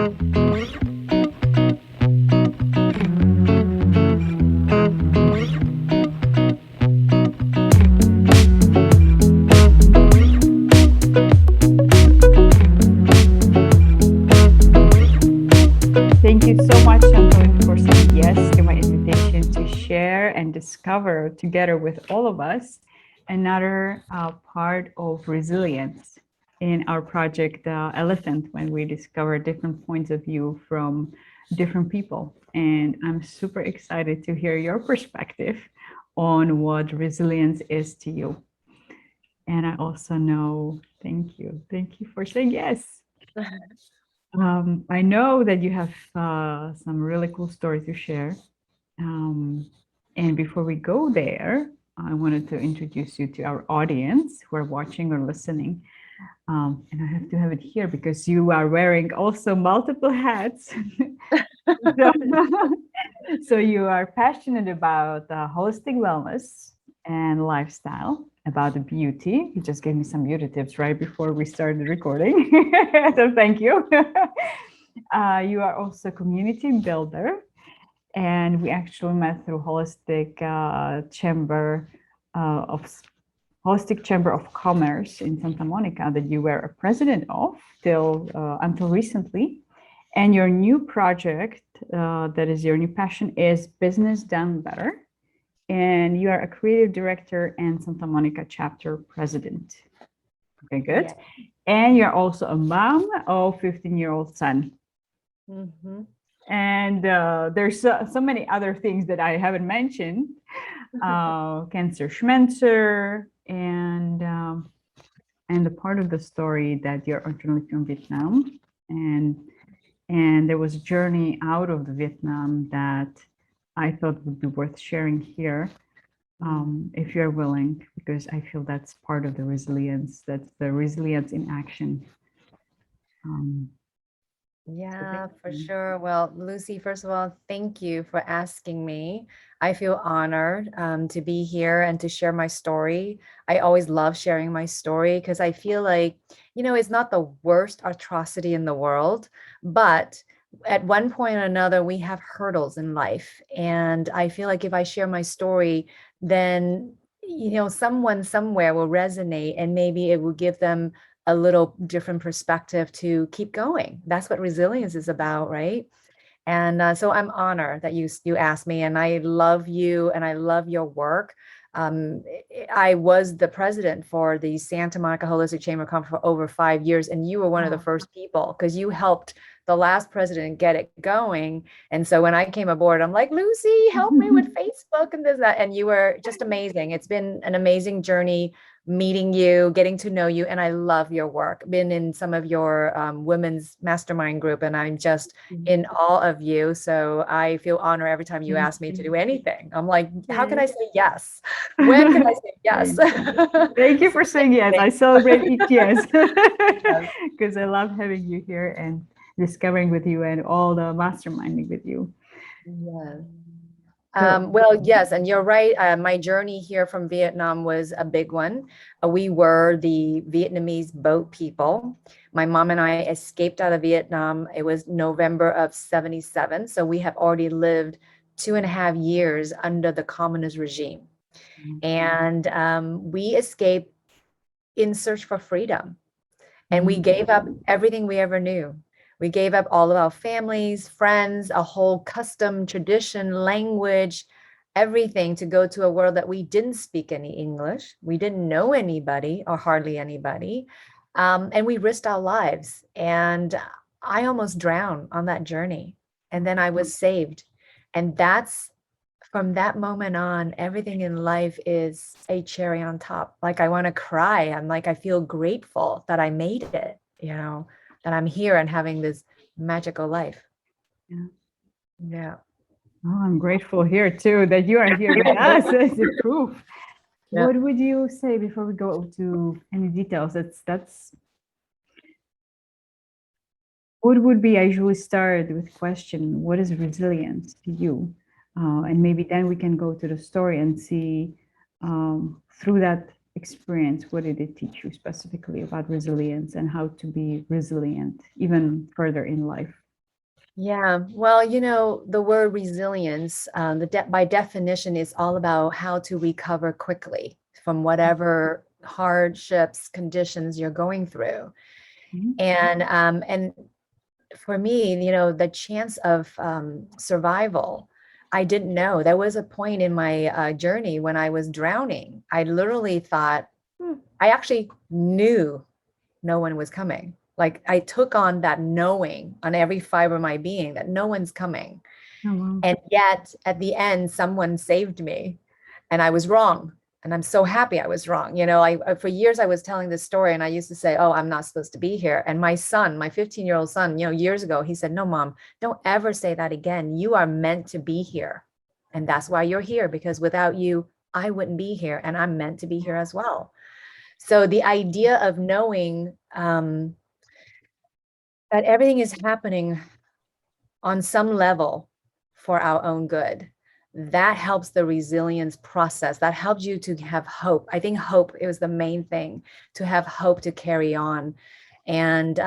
Thank you so much, Chantalynn, for saying yes to my invitation to share and discover together with all of us another part of resilience in our project Elephant, when we discover different points of view from different people. And I'm super excited to hear your perspective on what resilience is to you. And I also know, thank you for saying yes. I know that you have some really cool stories to share. And before we go there, I wanted to introduce you to our audience who are watching or listening. And I have to have it here because you are wearing also multiple hats. So, so you are passionate about holistic wellness and lifestyle, about the beauty. You just gave me some beauty tips right before we started recording. So thank you. You are also a community builder, and we actually met through of Holistic Chamber of Commerce in Santa Monica that you were a president of till until recently. And your new project, that is your new passion, is Business Done Better. And you are a creative director and Santa Monica chapter president. Okay, good. Yeah. And you're also a mom of 15-year-old son. Mm-hmm. And there's so many other things that I haven't mentioned. Cancer Schmenzer, and the part of the story that you're originally from Vietnam, and there was a journey out of the Vietnam that I thought would be worth sharing here, if you're willing, because I feel that's part of the resilience. That's the resilience in action. Yeah, for sure. Well, Lucie, first of all, thank you for asking me. I feel honored to be here and to share my story. I always love sharing my story because I feel like, it's not the worst atrocity in the world, but at one point or another, we have hurdles in life. And I feel like if I share my story, then, someone somewhere will resonate and maybe it will give them a little different perspective to keep going. That's what resilience is about, right? And so I'm honored that you asked me, and I love you and I love your work. I was the president for the Santa Monica Holistic Chamber Conference for over 5 years, and you were one of the first people because you helped the last president get it going. And so when I came aboard, I'm like, Lucie, help me with Facebook and this, that. And you were just amazing. It's been an amazing journey meeting you, getting to know you. And I love your work. Been in some of your women's mastermind group, and I'm just in awe of you. So I feel honored every time you ask me to do anything. I'm like, how can I say yes? When can I say yes? Thank you for saying yes. I celebrate each yes, because I love having you here and discovering with you and all the masterminding with you. Yes. Well, yes, and you're right. My journey here from Vietnam was a big one. We were the Vietnamese boat people. My mom and I escaped out of Vietnam. It was November of 77. So we have already lived 2.5 years under the communist regime. And we escaped in search for freedom. And we gave up everything we ever knew. We gave up all of our families, friends, a whole custom, tradition, language, everything to go to a world that we didn't speak any English. We didn't know anybody or hardly anybody. And we risked our lives. And I almost drowned on that journey. And then I was saved. And that's from that moment on, everything in life is a cherry on top. Like I want to cry. I'm like, I feel grateful that I made it, that I'm here and having this magical life. Yeah. Oh, I'm grateful here too that you are here with us as a proof. Yeah. What would you say before we go to any details? That's what would be, I usually start with question, what is resilience to you? And maybe then we can go to the story and see through that experience, what did it teach you specifically about resilience and how to be resilient even further in life? Yeah, well, the word resilience, by definition, is all about how to recover quickly from whatever hardships, conditions you're going through. Mhm. And for me, the chance of survival, I didn't know. There was a point in my journey when I was drowning. I literally thought, I actually knew no one was coming. Like I took on that knowing on every fiber of my being that no one's coming. Oh, wow. And yet at the end, someone saved me and I was wrong. And I'm so happy I was wrong. For years I was telling this story and I used to say, oh, I'm not supposed to be here. And my son, my 15-year-old son, years ago, he said, no, mom, don't ever say that again. You are meant to be here. And that's why you're here, because without you, I wouldn't be here. And I'm meant to be here as well. So the idea of knowing that everything is happening on some level for our own good, that helps the resilience process. That helps you to have hope. I think hope is the main thing, to have hope to carry on. And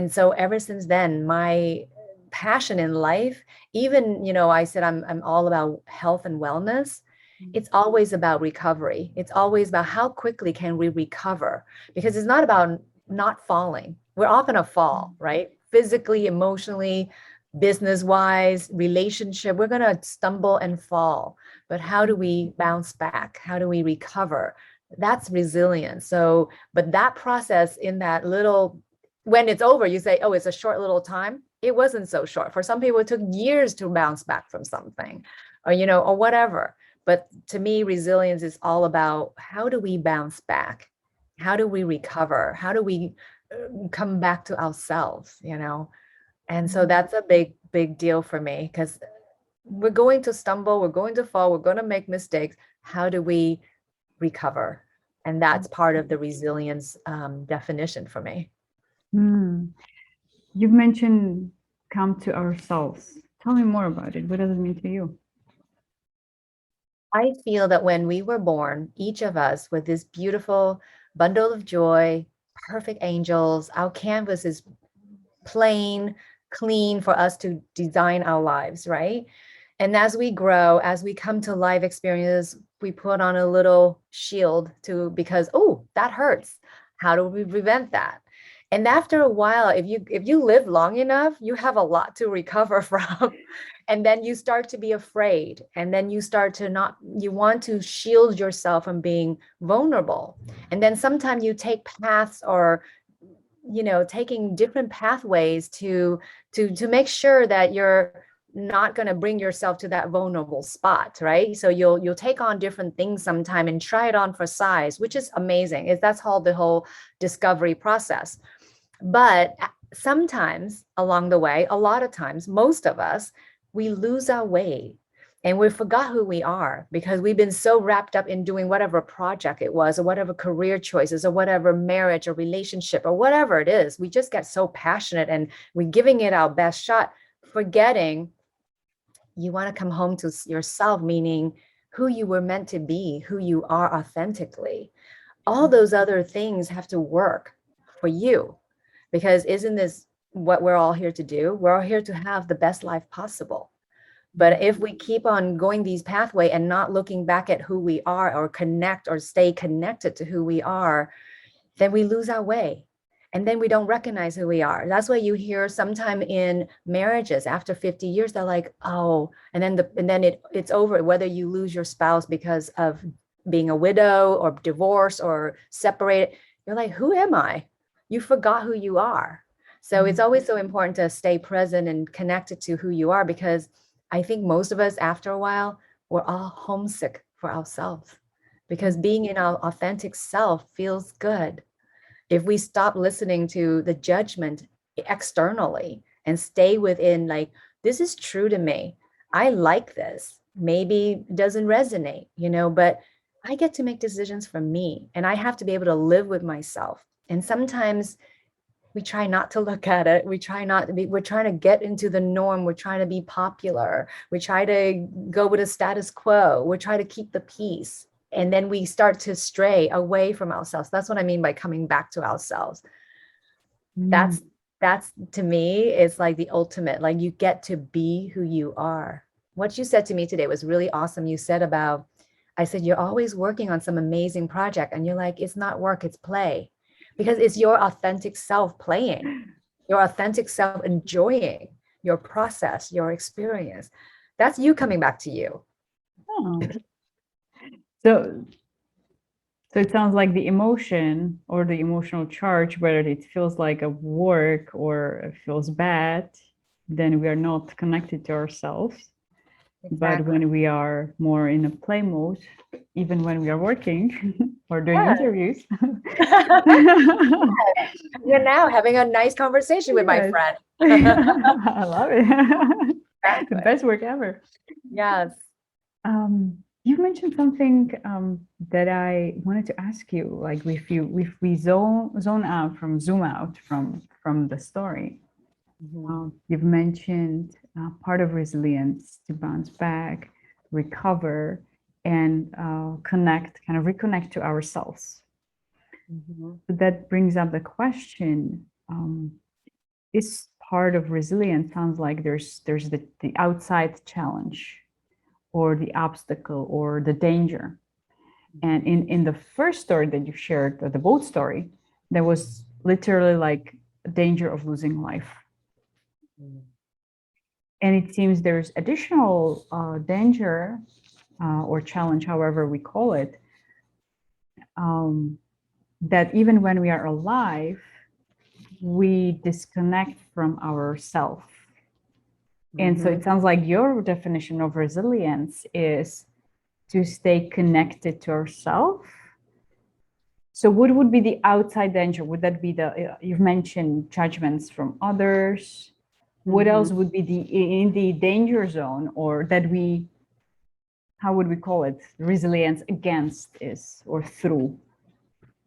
so ever since then, my passion in life, even, I said I'm all about health and wellness. It's always about recovery. It's always about how quickly can we recover, because it's not about not falling. We're all going to fall, right? Physically, emotionally, business wise, relationship, we're going to stumble and fall. But how do we bounce back? How do we recover? That's resilience. So, but that process in that little, when it's over, you say, oh, it's a short little time. It wasn't so short. For some people, it took years to bounce back from something, or whatever. But to me, resilience is all about how do we bounce back? How do we recover? How do we come back to ourselves? And so that's a big, big deal for me, because we're going to stumble, we're going to fall, we're going to make mistakes. How do we recover? And that's part of the resilience definition for me. Hmm. You've mentioned come to ourselves. Tell me more about it. What does it mean to you? I feel that when we were born, each of us with this beautiful bundle of joy, perfect angels, our canvas is plain, clean for us to design our lives, right? And as we grow, as we come to life experiences, we put on a little shield because, oh, that hurts. How do we prevent that? And after a while, if you live long enough, you have a lot to recover from. And then you start to be afraid. And then you start to not, you want to shield yourself from being vulnerable. And then sometimes you take paths, or taking different pathways to make sure that you're not going to bring yourself to that vulnerable spot, right? So you'll take on different things sometime and try it on for size, which is amazing. That's called the whole discovery process. But sometimes along the way, a lot of times, most of us, we lose our way and we forgot who we are, because we've been so wrapped up in doing whatever project it was, or whatever career choices, or whatever marriage or relationship or whatever it is. We just get so passionate and we're giving it our best shot, forgetting you want to come home to yourself, meaning who you were meant to be, who you are authentically. All those other things have to work for you, because isn't this what we're all here to do? We're all here to have the best life possible. But if we keep on going these pathway and not looking back at who we are, or connect or stay connected to who we are, then we lose our way. And then we don't recognize who we are. That's why you hear sometime in marriages after 50 years, they're like, oh, and then it's over. Whether you lose your spouse because of being a widow or divorced or separated, you're like, who am I? You forgot who you are. So it's always so important to stay present and connected to who you are, because I think most of us, after a while, we're all homesick for ourselves, because being in our authentic self feels good. If we stop listening to the judgment externally and stay within, like, this is true to me. I like this. Maybe it doesn't resonate, but I get to make decisions for me, and I have to be able to live with myself. And sometimes we try not to look at it. We try not to be, we're trying to get into the norm. We're trying to be popular. We try to go with a status quo. We try to keep the peace. And then we start to stray away from ourselves. That's what I mean by coming back to ourselves. Mm. That's That's, to me, it's like the ultimate, like you get to be who you are. What you said to me today was really awesome. You said about, I said, you're always working on some amazing project. And you're like, it's not work, it's play. Because it's your authentic self playing, your authentic self enjoying your process, your experience. That's you coming back to you. Oh. So, so it sounds like the emotion or the emotional charge, whether it feels like a work or it feels bad, then we are not connected to ourselves. But Exactly. when we are more in a play mode, even when we are working or doing Yeah. interviews, You're now having a nice conversation with my yes, friend. I love it. The Exactly. best work ever. Yes. You mentioned something that I wanted to ask you. Like, if we zone out from zoom out from the story, Mhm. you've mentioned part of resilience to bounce back, recover, and kind of reconnect to ourselves. Mhm. So that brings up the question: this part of resilience sounds like there's the outside challenge, or the obstacle, or the danger. And in the first story that you shared, the boat story, there was literally like a danger of losing life. Mhm. And it seems there's additional danger or challenge, however we call it, um, that even when we are alive, we disconnect from ourself. And so Mhm. it sounds like your definition of resilience is to stay connected to ourselves. So what would be the outside danger? Would that be you've mentioned judgments from others? What Mhm. else would be in the danger zone, or that we, how would we call it? Resilience against is, or through,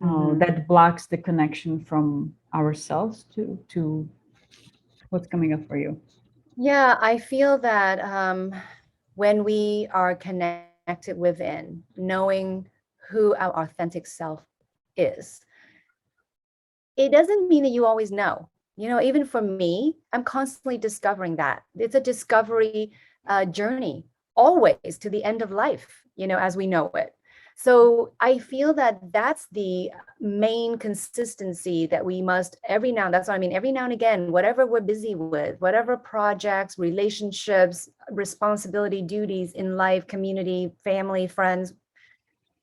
Mhm. that blocks the connection from ourselves to what's coming up for you? Yeah, I feel that when we are connected within, knowing who our authentic self is, it doesn't mean that you always know. You know, even for me, I'm constantly discovering that. It's a discovery journey, always to the end of life, you know, as we know it. So I feel that that's the main consistency that we must every now, that's what I mean, every now and again, whatever we're busy with, whatever projects, relationships, responsibility, duties in life, community, family, friends,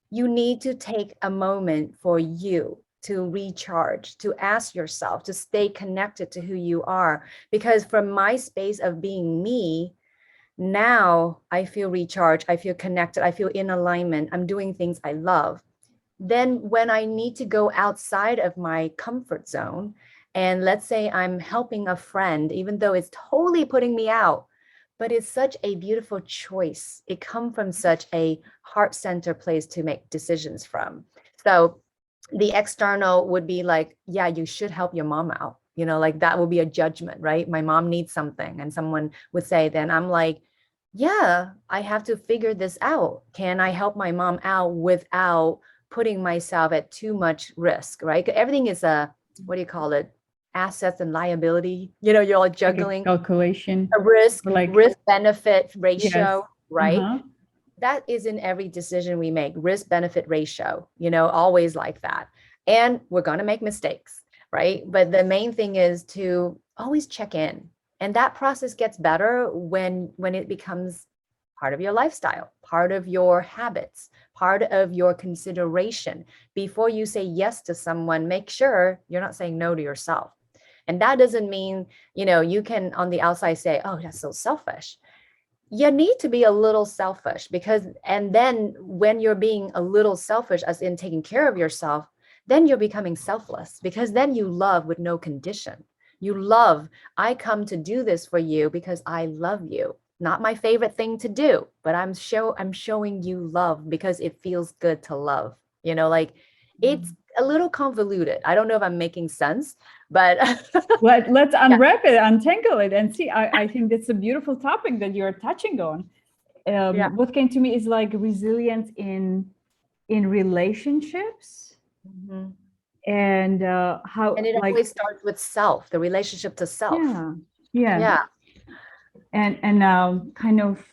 you need to take a moment for you to recharge, to ask yourself, to stay connected to who you are. Because from my space of being me, now I feel recharged, I feel connected, I feel in alignment, I'm doing things I love. Then when I need to go outside of my comfort zone, and let's say I'm helping a friend, even though it's totally putting me out, but it's such a beautiful choice. It comes from such a heart center place to make decisions from. So the external would be like, yeah, you should help your mom out. You know, like that would be a judgment, right? My mom needs something. And someone would say, then I'm like, yeah, I have to figure this out. Can I help my mom out without putting myself at too much risk, right? Everything is a, what do you call it? Assets and liability. You know, you're like Like a juggling calculation, a risk or like, risk benefit yes, ratio, right? uh-huh. That is in every decision we make, risk benefit ratio, you know, always like that. And we're going to make mistakes, right? But the main thing is to always check in. And that process gets better when it becomes part of your lifestyle, part of your habits, part of your consideration. Before you say yes to someone, make sure you're not saying no to yourself. And that doesn't mean, you know, you can on the outside say, oh, that's so selfish. You need to be a little selfish, because, and then when you're being a little selfish, as in taking care of yourself, then you're becoming selfless, because then you love with no condition. You love, I come to do this for you because I love you. Not my favorite thing to do, but I'm showing you love because it feels good to love. You know, like it's a little convoluted. I don't know if I'm making sense, but Let's yeah. unwrap it, untangle it, and see. I think that's a beautiful topic that you're touching on. Yeah. What came to me is like resilience in relationships, Mhm. And And how, it like, always starts with self, the relationship to self. yeah, yeah. Yeah. And kind of,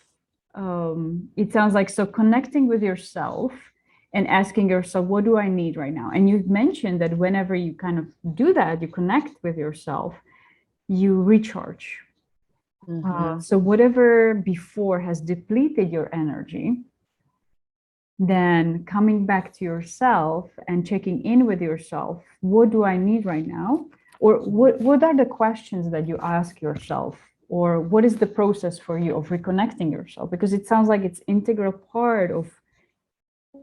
it sounds like, so connecting with yourself and asking yourself, what do I need right now? And you've mentioned that whenever you kind of do that, you connect with yourself, you recharge. Mm-hmm. So whatever before has depleted your energy, then coming back to yourself and checking in with yourself, what do I need right now? Or what are the questions that you ask yourself? Or what is the process for you of reconnecting yourself? Because it sounds like it's integral part of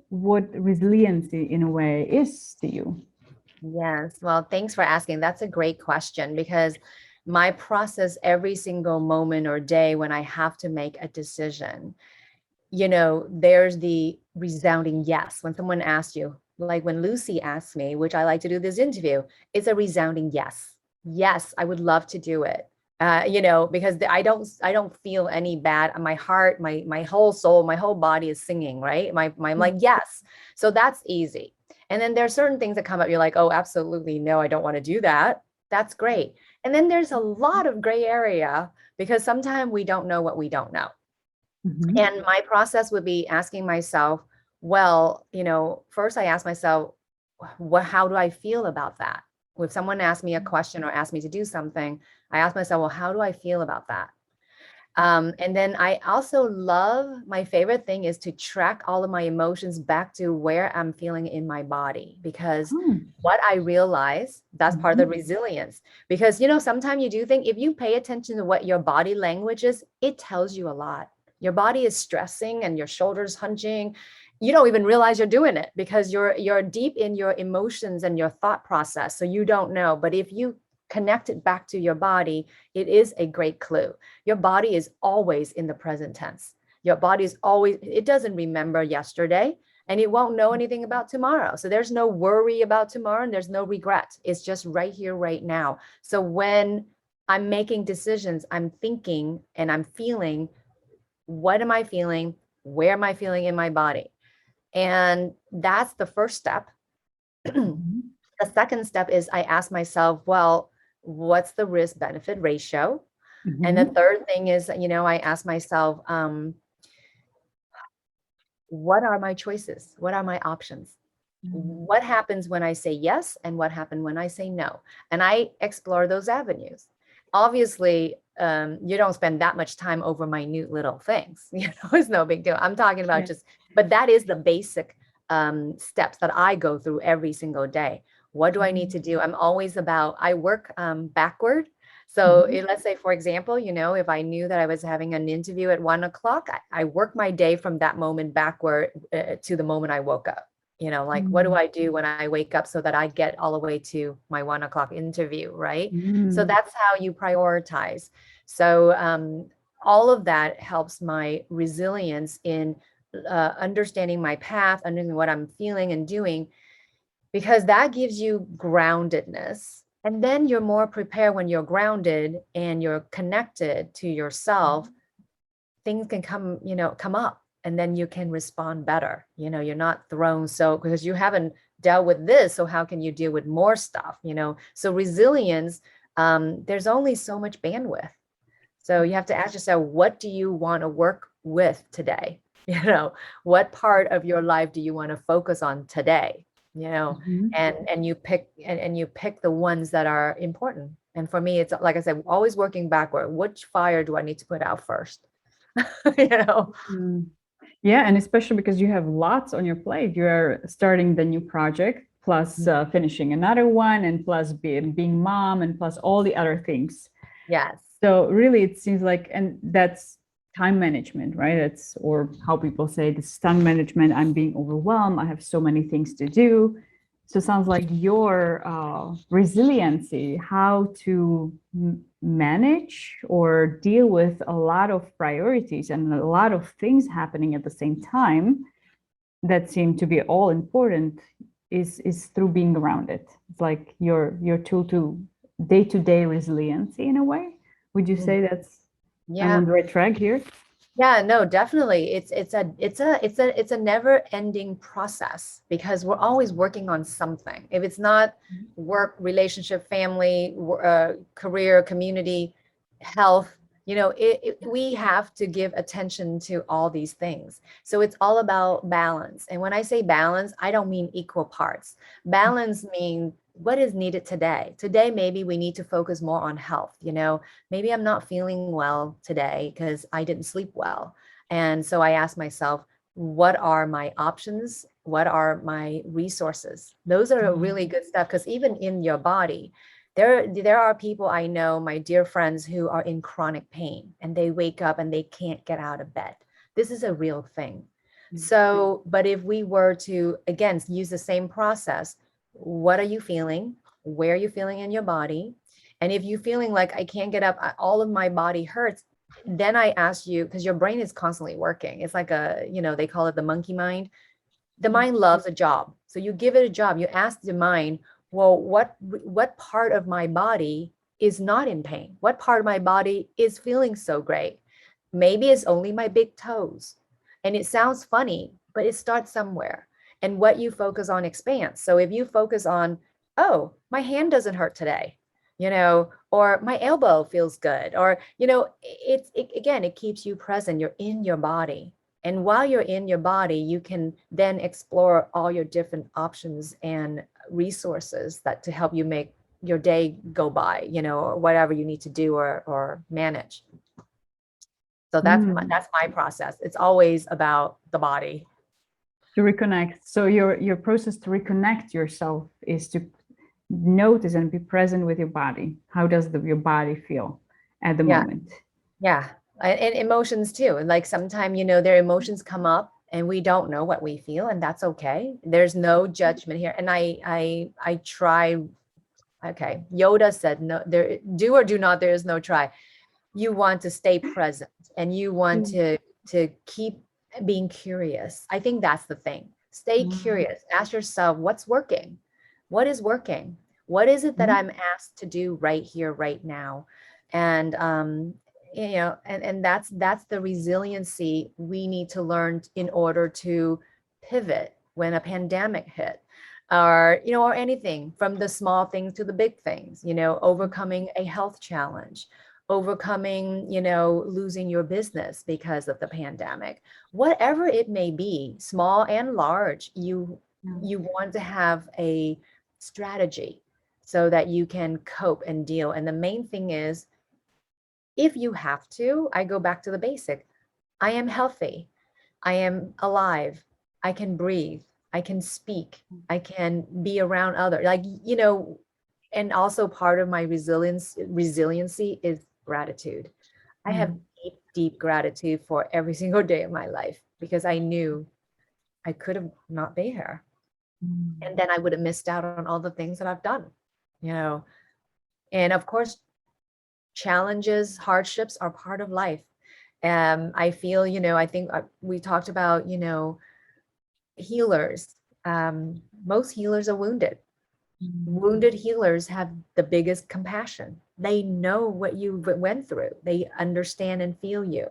what resiliency in a way is to you. Yes. Well, thanks for asking. That's a great question because my process every single moment or day when I have to make a decision, there's the resounding yes. When someone asks you, like when Lucie asked me, which I like to do this interview, it's a resounding yes. Yes, I would love to do it. Because I don't feel any bad. My heart, my whole soul, my whole body is singing, right? I'm like, yes. So that's easy. And then there are certain things that come up. You're like, oh, absolutely no, I don't want to do that. That's great. And then there's a lot of gray area because sometimes we don't know what we don't know. Mhm. And my process would be asking myself, well, first I ask myself, how do I feel about that? If someone asks me a question or asks me to do something, I ask myself, well, how do I feel about that? And then I also my favorite thing is to track all of my emotions back to where I'm feeling in my body, because Oh, what I realize, that's part of the mhm. resilience. Because, sometimes you do think if you pay attention to what your body language is, it tells you a lot. Your body is stressing and your shoulders hunching. You don't even realize you're doing it because you're deep in your emotions and your thought process. So you don't know. But if you connect it back to your body, it is a great clue. Your body is always in the present tense. Your body is always, it doesn't remember yesterday and it won't know anything about tomorrow. So there's no worry about tomorrow and there's no regret. It's just right here, right now. So when I'm making decisions, I'm thinking and I'm feeling, what am I feeling? Where am I feeling in my body? And that's the first step. The Mhm. second step is I ask myself, well, what's the risk benefit ratio? And the Mhm. third thing is, I ask myself, what are my choices? What are my options? Mhm. What happens when I say yes? And what happens when I say no? And I explore those avenues. Obviously, you don't spend that much time over minute little things. It's no big deal. I'm talking about Yeah. just, but that is the basic steps that I go through every single day. What do I need to do? I'm always about, I work backward. So Mhm. let's say, for example, if I knew that I was having an interview at 1 o'clock, I work my day from that moment backward to the moment I woke up. Like, what do Mhm. I do when I wake up so that I get all the way to my 1 o'clock interview, right? So Mhm. that's how you prioritize. So all of that helps my resilience in understanding my path, understanding what I'm feeling and doing, because that gives you groundedness. And then you're more prepared when you're grounded and you're connected to yourself. Things can come up and then you can respond better. You're not thrown, so because you haven't dealt with this, so how can you deal with more stuff? So resilience, there's only so much bandwidth. So you have to ask yourself, what do you want to work with today? What part of your life do you want to focus on today? Mhm. And you pick the ones that are important. And for me, it's like I said, always working backward. Which fire do I need to put out first? you know Mm. Yeah, and especially because you have lots on your plate. You are starting the new project, plus finishing another one, and plus being mom, and plus all the other things. Yes. So really, it seems like, and that's time management, right? It's, or how people say, this time management. I'm being overwhelmed. I have so many things to do. So it sounds like your resiliency, how to manage or deal with a lot of priorities and a lot of things happening at the same time that seem to be all important, is through being around it. It's like your tool to day-to-day resiliency in a way. Would you Mm. say that's, I'm Yeah. on the right track here? Yeah, no, definitely. It's a never ending process because we're always working on something. If it's not work, relationship, family, career, community, health, we have to give attention to all these things. So it's all about balance. And when I say balance, I don't mean equal parts. Balance means what is needed today. Today, maybe we need to focus more on health, maybe I'm not feeling well today because I didn't sleep well. And so I asked myself, what are my options? What are my resources? Those are really good stuff because even in your body, there are people I know, my dear friends, who are in chronic pain and they wake up and they can't get out of bed. This is a real thing. So, but if we were to, again, use the same process, what are you feeling? Where are you feeling in your body? And if you're feeling like I can't get up, all of my body hurts, then I ask you, because your brain is constantly working. It's like they call it the monkey mind. The mind loves a job. So you give it a job. You ask the mind, well, what part of my body is not in pain? What part of my body is feeling so great? Maybe it's only my big toes. And it sounds funny, but it starts somewhere. And what you focus on expands. So if you focus on, oh, my hand doesn't hurt today, or my elbow feels good, or, again, it keeps you present. You're in your body. And while you're in your body, you can then explore all your different options and resources that to help you make your day go by, or whatever you need to do or manage. So that's my process. It's always about the body. To reconnect. So your process to reconnect yourself is to notice and be present with your body. How does your body feel at the moment? Yeah. And emotions too. And like sometimes, their emotions come up and we don't know what we feel, and that's okay. There's no judgment here. And I try. Okay. Yoda said, no, there do or do not, there is no try. You want to stay present and you want to keep being curious. I think that's the thing. Stay curious. Ask yourself, what's working? What is working? What is it that I'm asked to do right here, right now? And and that's the resiliency we need to learn in order to pivot when a pandemic hit, or anything from the small things to the big things, overcoming a health challenge, overcoming, losing your business because of the pandemic, whatever it may be, small and large, you want to have a strategy so that you can cope and deal. And the main thing is, if you have to, I go back to the basic. I am healthy. I am alive. I can breathe. I can speak. I can be around others. And also part of my resiliency is gratitude. I have deep, deep gratitude for every single day of my life because I knew I could have not been here. And then I would have missed out on all the things that I've done, And of course, challenges, hardships are part of life. I feel, I think we talked about, healers. Most healers are wounded. Wounded healers have the biggest compassion. They know what you went through. They understand and feel you.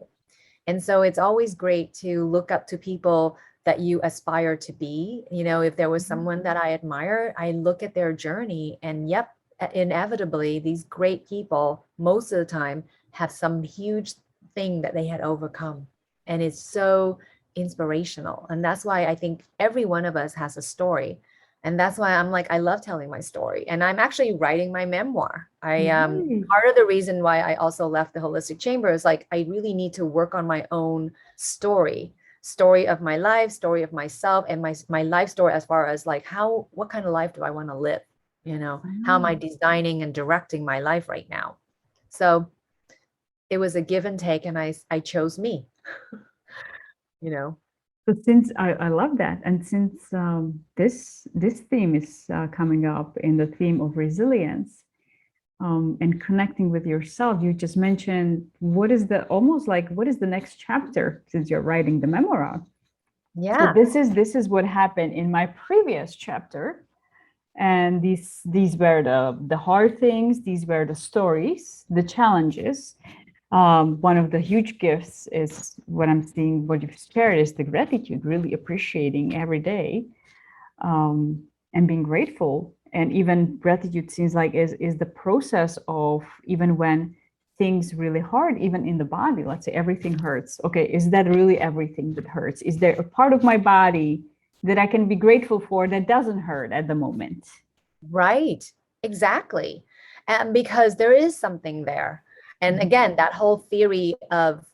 And so it's always great to look up to people that you aspire to be. If there was someone that I admire, I look at their journey and yep, inevitably these great people most of the time have some huge thing that they had overcome. And it's so inspirational. And that's why I think every one of us has a story. And that's why I'm like, I love telling my story. And I'm actually writing my memoir. Part of the reason why I also left the Holistic Chamber is like, I really need to work on my own story of my life, story of myself, and my life story as far as like what kind of life do I want to live? How am I designing and directing my life right now? So it was a give and take, and I chose me. So since I love that, and since this theme is coming up in the theme of resilience and connecting with yourself, you just mentioned what is the next chapter since you're writing the memoir. Yeah. So this is what happened in my previous chapter, and these were the hard things. These were the stories, the challenges. One of the huge gifts is what I'm seeing, what you've shared is the gratitude, really appreciating every day, and being grateful. And even gratitude seems like is the process of, even when things really hard, even in the body, let's say everything hurts. Okay, is that really everything that hurts? Is there a part of my body that I can be grateful for that doesn't hurt at the moment? Right. Exactly. And because there is something there. And again, that whole theory of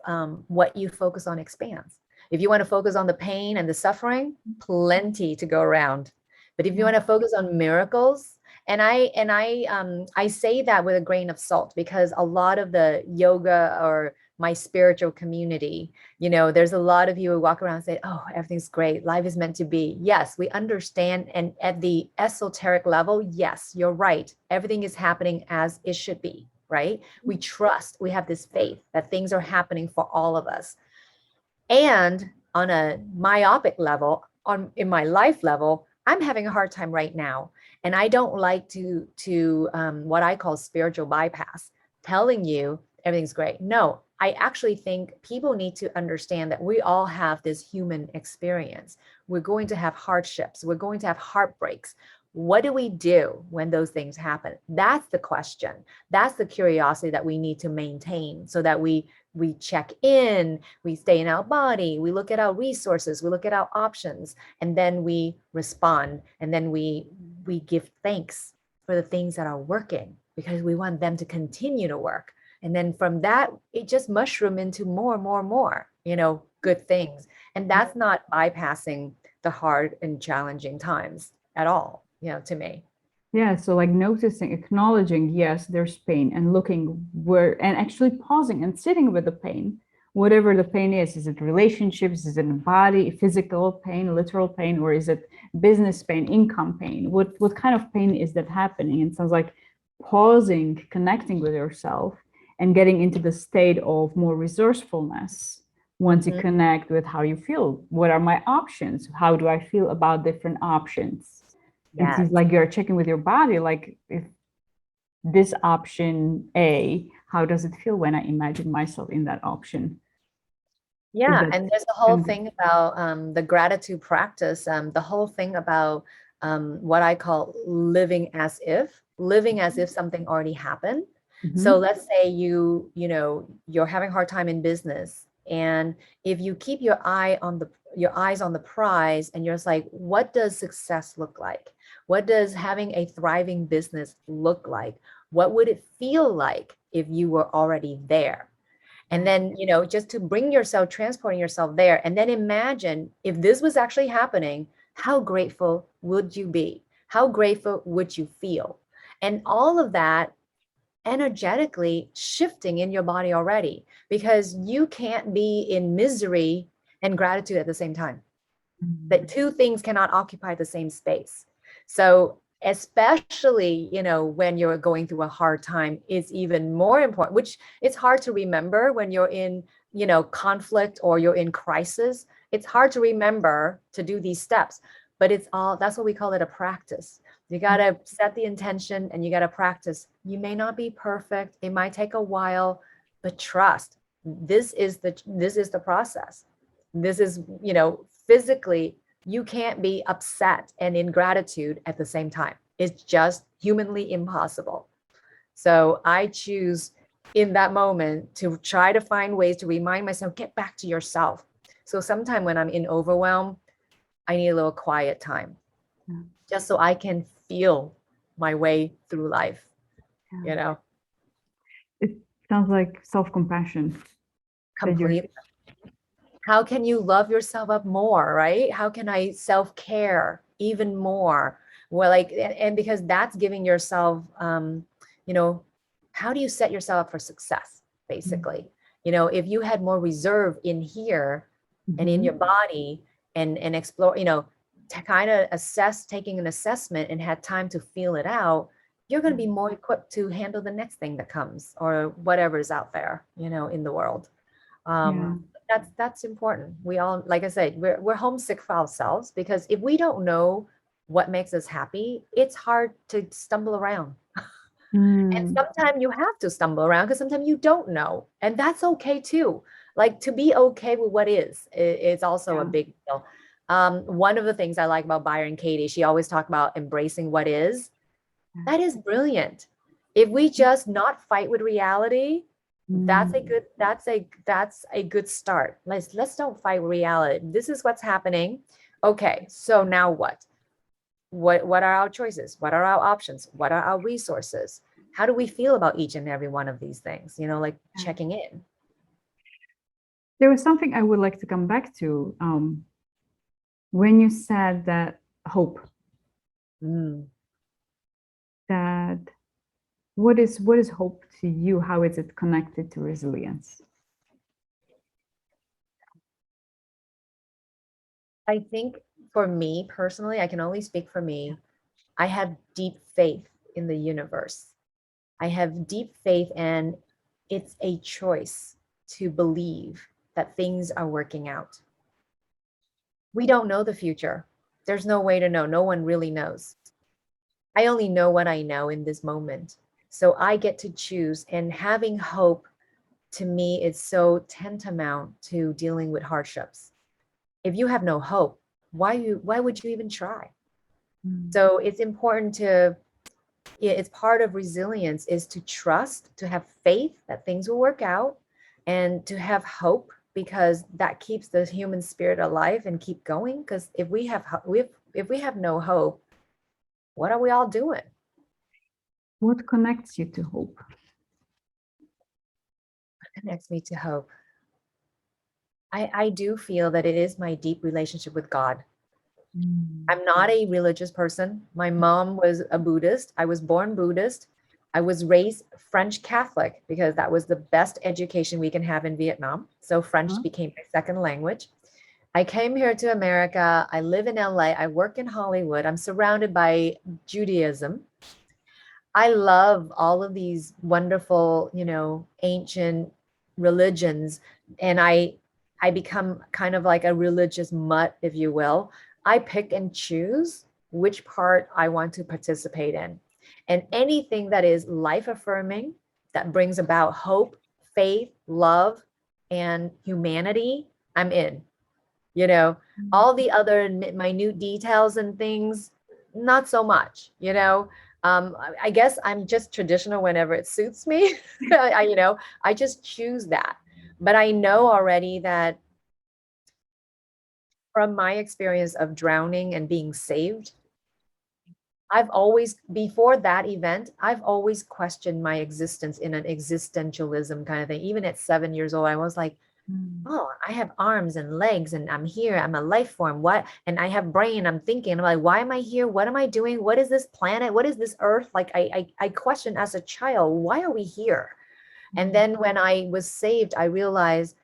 what you focus on expands. If you want to focus on the pain and the suffering, plenty to go around. But if you want to focus on miracles, and I say that with a grain of salt, because a lot of the yoga or my spiritual community, there's a lot of you who walk around and say, oh, everything's great, life is meant to be. Yes, we understand. And at the esoteric level, yes, you're right, everything is happening as it should be, right? We trust, we have this faith that things are happening for all of us. And on a myopic level, in my life level, I'm having a hard time right now. And I don't like to what I call spiritual bypass, telling you everything's great. No, I actually think people need to understand that we all have this human experience. We're going to have hardships. We're going to have heartbreaks. What do we do when those things happen? That's the question. That's the curiosity that we need to maintain, so that we check in, we stay in our body, we look at our resources, we look at our options, and then we respond, and then we give thanks for the things that are working, because we want them to continue to work. And then from that, it just mushroom into more and more and more, good things. And that's not bypassing the hard and challenging times at all, to me. Yeah, so like noticing, acknowledging, yes, there's pain, and looking where, and actually pausing and sitting with the pain, whatever the pain is. Is it relationships? Is it body, physical pain, literal pain, or is it business pain, income pain? What kind of pain is that happening? And it sounds like pausing, connecting with yourself, and getting into the state of more resourcefulness. Once you connect with how you feel, what are my options? How do I feel about different options? It seems Yes. like you're checking with your body, like, if this option A, how does it feel when I imagine myself in that option? Is Yeah, that and there's a whole thing about the gratitude practice, the whole thing about what I call living as if something already happened. So Mhm. let's say you're having a hard time in business, and if you keep your eyes on the prize, and you're just like, what does success look like? What does having a thriving business look like? What would it feel like if you were already there? And then, just to bring yourself, transporting yourself there, and then imagine if this was actually happening, how grateful would you be? How grateful would you feel? And all of that energetically shifting in your body already, because you can't be in misery and gratitude at the same time. That two things cannot occupy the same space. So especially, when you're going through a hard time, it's even more important, which it's hard to remember when you're in, conflict, or you're in crisis. It's hard to remember to do these steps, but that's what we call it, a practice. You got to set the intention, and you got to practice. You may not be perfect. It might take a while, but trust, this is the process. This is, physically, you can't be upset and in gratitude at the same time. It's just humanly impossible. So I choose in that moment to try to find ways to remind myself, get back to yourself. So sometime when I'm in overwhelm, I need a little quiet time, Yeah. just so I can feel my way through life, you know, It sounds like self-compassion that you're. complete. How can you love yourself up more, right? How can I self-care even more? Well, like, and because that's giving yourself, you know, how do you set yourself up for success, basically? If you had more reserve in here and in your Mhm. body, and explore, to kind of taking an assessment, and had time to feel it out, you're going to be more equipped to handle the next thing that comes, or whatever is out there, in the world. Yeah. That's important. We all, like I said, we're homesick for ourselves, because if we don't know what makes us happy, it's hard to stumble around. And Mm, sometimes you have to stumble around because sometimes you don't know. And that's okay too. Like to be okay with what is also a yeah. big deal. One of the things I like about Byron Katie, she always talked about embracing what is. Yeah. That is brilliant. If we just not fight with reality, that's a Mm, good that's a good start. Let's don't fight with reality. This is what's happening. Okay, so now what? What are our choices? What are our options? What are our resources? How do we feel about each and every one of these things? Like yeah. checking in. There was something I would like to come back to when you said that hope, Mm. that what is hope to you? How is it connected to resilience? I think for me personally, I can only speak for me. I have deep faith in the universe. I have deep faith, and it's a choice to believe that things are working out. We don't know the future. There's no way to know. No one really knows. I only know what I know in this moment. So I get to choose, and having hope to me is so tantamount to dealing with hardships. If you have no hope, why would you even try? Mm. So it's important to it's part of resilience is to trust, to have faith that things will work out, and to have hope, because that keeps the human spirit alive and keep going. Because if we have no hope, what are we all doing? What connects you to hope? What connects me to hope? I do feel that it is my deep relationship with God. Mm. I'm not a religious person. My mom was a Buddhist. I was born Buddhist. I was raised French Catholic because that was the best education we can have in Vietnam. So Huh? French became my second language. I came here to America. I live in LA. I work in Hollywood. I'm surrounded by Judaism. I love all of these wonderful, ancient religions, and I become kind of like a religious mutt, if you will. I pick and choose which part I want to participate in. And anything that is life affirming, that brings about hope, faith, love, and humanity, I'm in. You know, Mm. all the other minute details and things, not so much. I guess I'm just traditional whenever it suits me. I just choose that. But I know already that from my experience of drowning and being saved, I've always, before that event, I've always questioned my existence in an existentialism kind of thing. Even at 7 years old, I was like, Mm. oh, I have arms and legs and I'm here. I'm a life form. What? And I have brain. I'm thinking. I'm like, why am I here? What am I doing? What is this planet? What is this earth? Like I questioned as a child, why are we here? And Mm. then when I was saved, I realized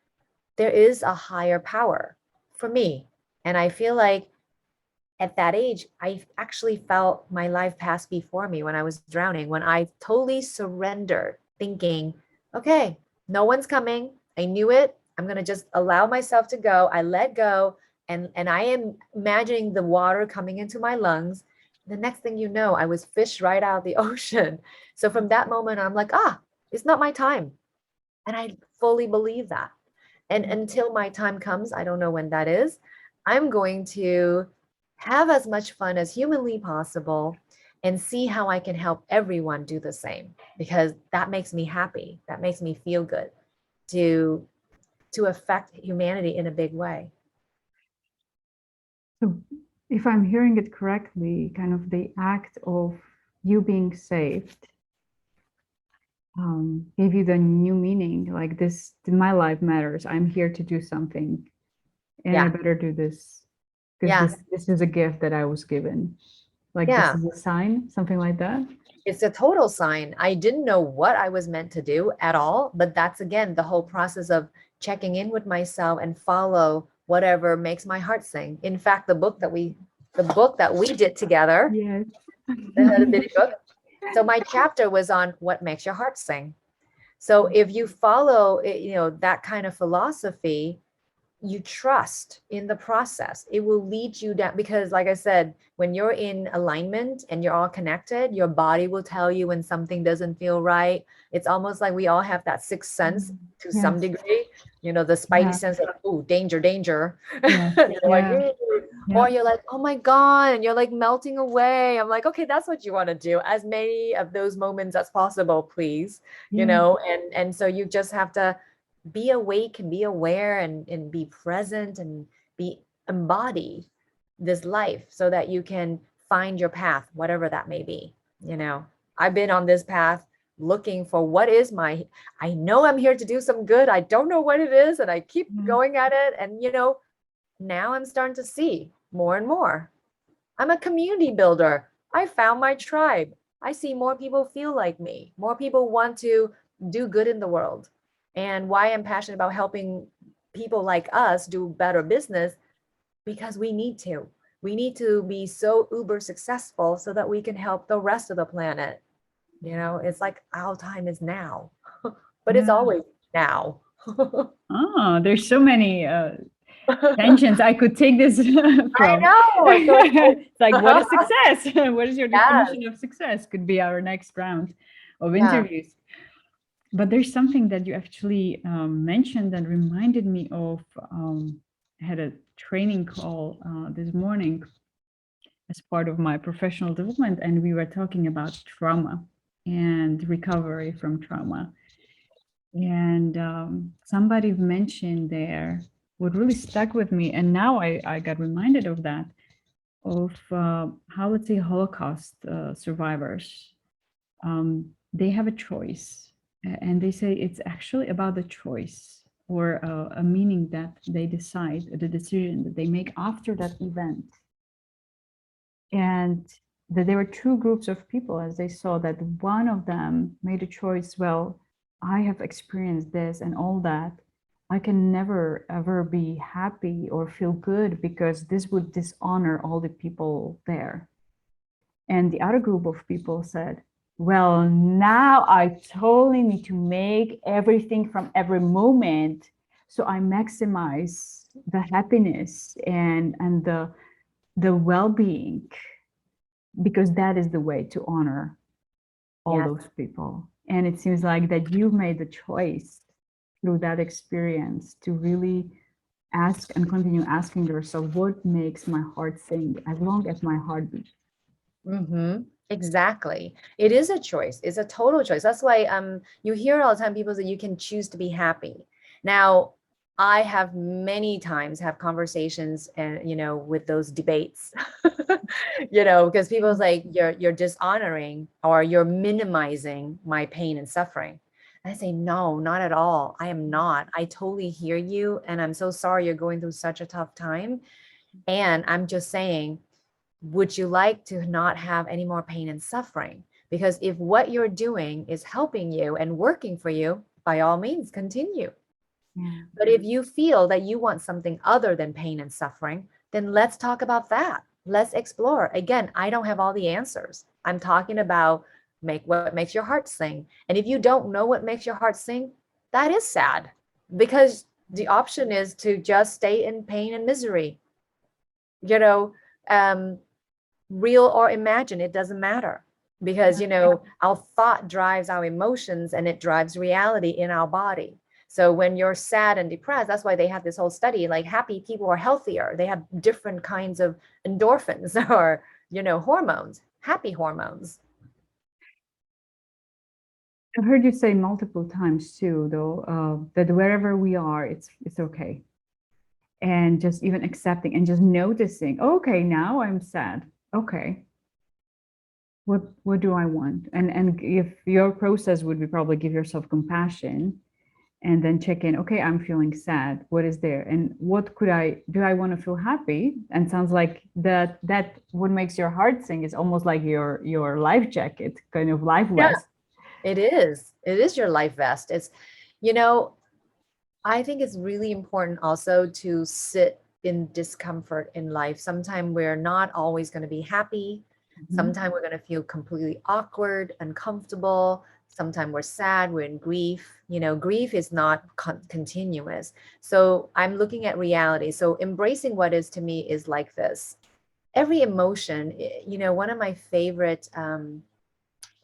there is a higher power for me. And I feel like at that age, I actually felt my life pass before me when I was drowning, when I totally surrendered, thinking, okay, no one's coming. I knew it. I'm going to just allow myself to go. I let go. And I am imagining the water coming into my lungs. The next thing you know, I was fished right out of the ocean. So from that moment, I'm like, it's not my time. And I fully believe that. And until my time comes, I don't know when that is, I'm going to have as much fun as humanly possible and see how I can help everyone do the same, because that makes me happy. That makes me feel good to affect humanity in a big way. So, if I'm hearing it correctly, kind of the act of you being saved gave you the new meaning, like this, my life matters. I'm here to do something, and I Yeah. better do this because Yeah. this is a gift that I was given. Like this Yeah. is a sign, something like that. It's a total sign. I didn't know what I was meant to do at all, but that's again the whole process of checking in with myself and follow whatever makes my heart sing. In fact, the book that we did together, Yes. the bitty book. So my chapter was on what makes your heart sing. So if you follow, that kind of philosophy, you trust in the process. It will lead you down, because like I said, when you're in alignment and you're all connected, your body will tell you when something doesn't feel right. It's almost like we all have that sixth sense to some Yes. degree, you know, the spidey Yeah. sense of, oh, danger, danger. Yes. You're like, Yeah. "Ooh." Yeah. Or you're like, oh my God, and you're like melting away. I'm like, okay, that's what you want to do. As many of those moments as possible, please. You Yeah. know, and so you just have to be awake and be aware and be present and be embody this life so that you can find your path, whatever that may be. You know, I've been on this path looking for what is my, I know I'm here to do some good. I don't know what it is. And I keep Yeah. going at it. And, you know, now I'm starting to see more and more. I'm a community builder. I found my tribe. I see more people feel like me. More people want to do good in the world. And why I'm passionate about helping people like us do better business, because we need to. We need to be so uber successful so that we can help the rest of the planet. You know, it's like our time is now, but it's Yeah. always now. Oh, there's so many tangents I could take this I from. know. It's so It's like, what is success? What is your yes. definition of success? Could be our next round of Yeah. interviews. But there's something that you actually mentioned that reminded me of. I had a training call this morning as part of my professional development, and we were talking about trauma and recovery from trauma. And somebody mentioned there what really stuck with me, and now I got reminded of that, of how, let's say, Holocaust survivors, they have a choice, and they say it's actually about the choice or a meaning that they decide, the decision that they make after that event. And that there were two groups of people, as they saw that one of them made a choice, well, I have experienced this and all that, I can never ever be happy or feel good because this would dishonor all the people there. And the other group of people said, well, now I totally need to make everything from every moment, so I maximize the happiness and the well-being, because that is the way to honor all Yes. those people. And it seems like that you've made the choice through that experience to really ask and continue asking yourself, what makes my heart sing as long as my heart beats? Mm-hmm. Exactly. It is a choice. It's a total choice. That's why you hear all the time people say you can choose to be happy. Now, I have many times have conversations and you know with those debates, you know, because people's like you're dishonoring or you're minimizing my pain and suffering. And I say, no, not at all. I am not. I totally hear you. And I'm so sorry you're going through such a tough time. And I'm just saying, would you like to not have any more pain and suffering? Because if what you're doing is helping you and working for you, by all means, continue. Yeah. But if you feel that you want something other than pain and suffering, then let's talk about that. Let's explore. Again, I don't have all the answers. I'm talking about make what makes your heart sing. And if you don't know what makes your heart sing, that is sad, because the option is to just stay in pain and misery. You know, um, real or imagined, it doesn't matter, because you know our thought drives our emotions and it drives reality in our body. So when you're sad and depressed, that's why they have this whole study, like happy people are healthier, they have different kinds of endorphins or you know hormones, happy hormones. I've heard you say multiple times too, though, that wherever we are, it's okay. And just even accepting and just noticing, okay, now I'm sad. Okay, what do I want? And if your process would be probably give yourself compassion and then check in, okay, I'm feeling sad. What is there? And what could I do? I want to feel happy. And sounds like that what makes your heart sing is almost like your life jacket, kind of life Yeah, vest. it is your life vest. It's, you know, I think it's really important also to sit in discomfort in life. Sometimes we're not always going to be happy. Mhm. Sometimes we're going to feel completely awkward, uncomfortable. Sometimes we're sad, we're in grief. Grief is not continuous. So I'm looking at reality. So embracing what is to me is like this. Every emotion, one of my favorite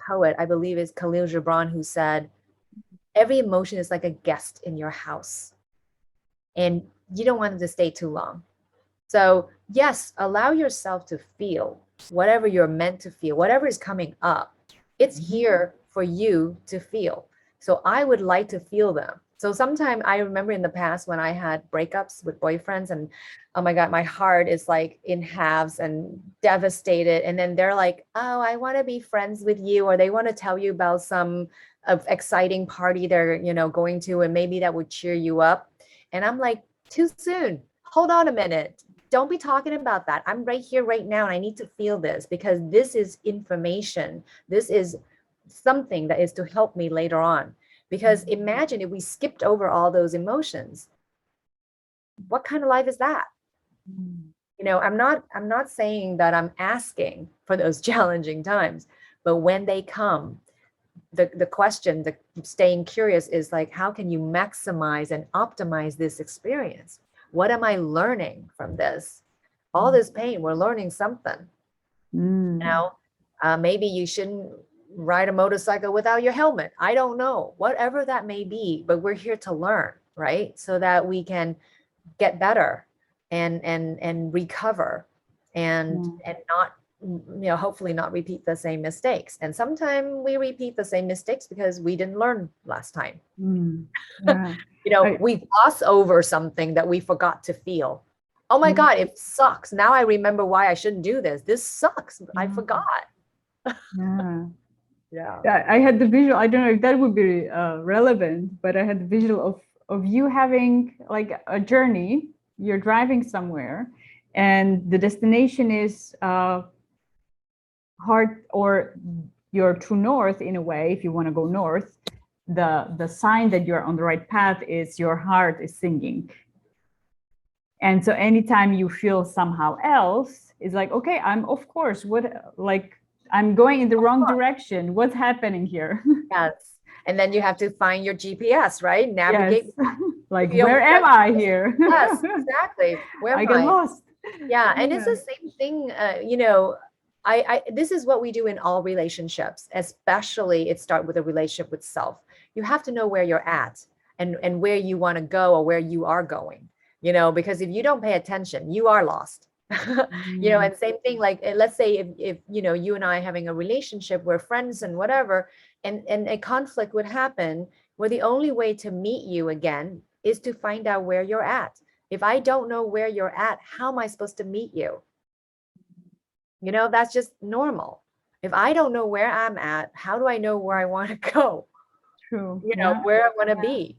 poet, I believe, is Khalil Gibran, who said, every emotion is like a guest in your house, and you don't want it to stay too long. So, yes, allow yourself to feel whatever you're meant to feel, whatever is coming up. It's here for you to feel. So, I would like to feel them. So, sometimes I remember in the past when I had breakups with boyfriends, and oh my God, my heart is like in halves and devastated. And then they're like, oh, I want to be friends with you, or they want to tell you about some exciting party they're, going to, and maybe that would cheer you up. And I'm like, too soon. Hold on a minute. Don't be talking about that. I'm right here, right now, and I need to feel this because this is information. This is something that is to help me later on. Because imagine if we skipped over all those emotions. What kind of life is that? I'm not saying that I'm asking for those challenging times, but when they come, the question, the staying curious is like, how can you maximize and optimize this experience? What am I learning from this? All this pain, we're learning something. Now, maybe you shouldn't ride a motorcycle without your helmet. I don't know, whatever that may be, but we're here to learn, right? So that we can get better and recover and not, hopefully not repeat the same mistakes. And sometimes we repeat the same mistakes because we didn't learn last time. We gloss over something that we forgot to feel. Oh my God, it sucks. Now I remember why I shouldn't do this. This sucks. I forgot. Yeah. I had the visual. I don't know if that would be relevant, but I had the visual of you having like a journey. You're driving somewhere, and the destination is hard, or your true north in a way. If you want to go north, the sign that you're on the right path is your heart is singing. And so anytime you feel somehow else, it's like, okay, I'm going in the wrong direction. What's happening here? Yes. And then you have to find your GPS, right? Navigate. Yes. Like, where am I here? Yes, exactly. Where am I get lost. Yeah. And it's the same thing, this is what we do in all relationships, especially it starts with a relationship with self. You have to know where you're at and where you want to go or where you are going, because if you don't pay attention, you are lost. And same thing, like, let's say if you and I having a relationship, we're friends and whatever, and a conflict would happen, where the only way to meet you again is to find out where you're at. If I don't know where you're at, how am I supposed to meet you? That's just normal. If I don't know where I'm at, how do I know where I want to go? True. Where I want to be.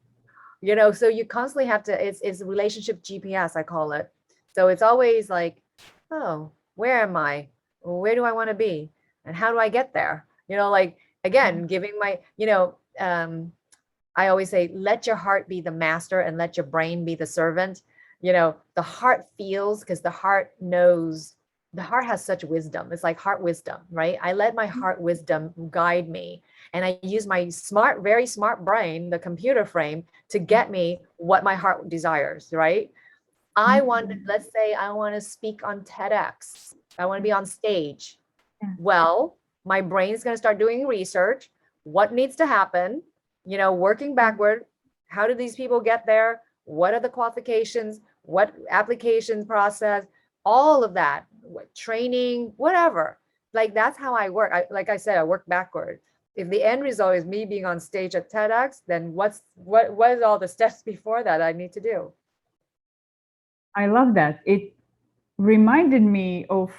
So you constantly have to, it's a relationship GPS, I call it. So it's always like, oh, where am I? Where do I want to be? And how do I get there? Like, again, giving my, I always say, let your heart be the master and let your brain be the servant. The heart feels, because the heart knows, the heart has such wisdom. It's like heart wisdom, right? I let my heart wisdom guide me. And I use my very smart brain, the computer frame, to get me what my heart desires, right? Let's say I want to speak on TEDx. I want to be on stage. Well, my brain is going to start doing research. What needs to happen? Working backward. How do these people get there? What are the qualifications? What application process? All of that, training, whatever. Like, that's how I work. Like I said, I work backward. If the end result is me being on stage at TEDx, then what is all the steps before that I need to do? I love that. It reminded me of,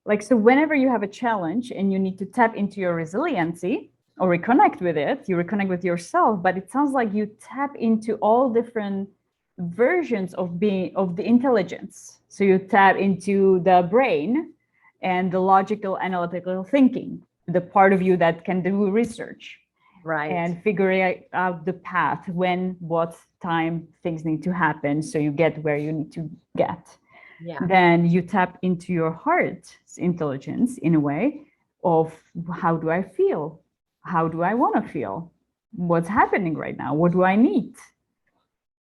like, so whenever you have a challenge and you need to tap into your resiliency or reconnect with it, you reconnect with yourself, but it sounds like you tap into all different versions of the intelligence. So you tap into the brain and the logical, analytical thinking, the part of you that can do research, right, and figure out the path, when, what time things need to happen, so you get where you need to get. Then you tap into your heart's intelligence in a way of, how do I feel? how do I want to feel? What's happening right now? What do I need?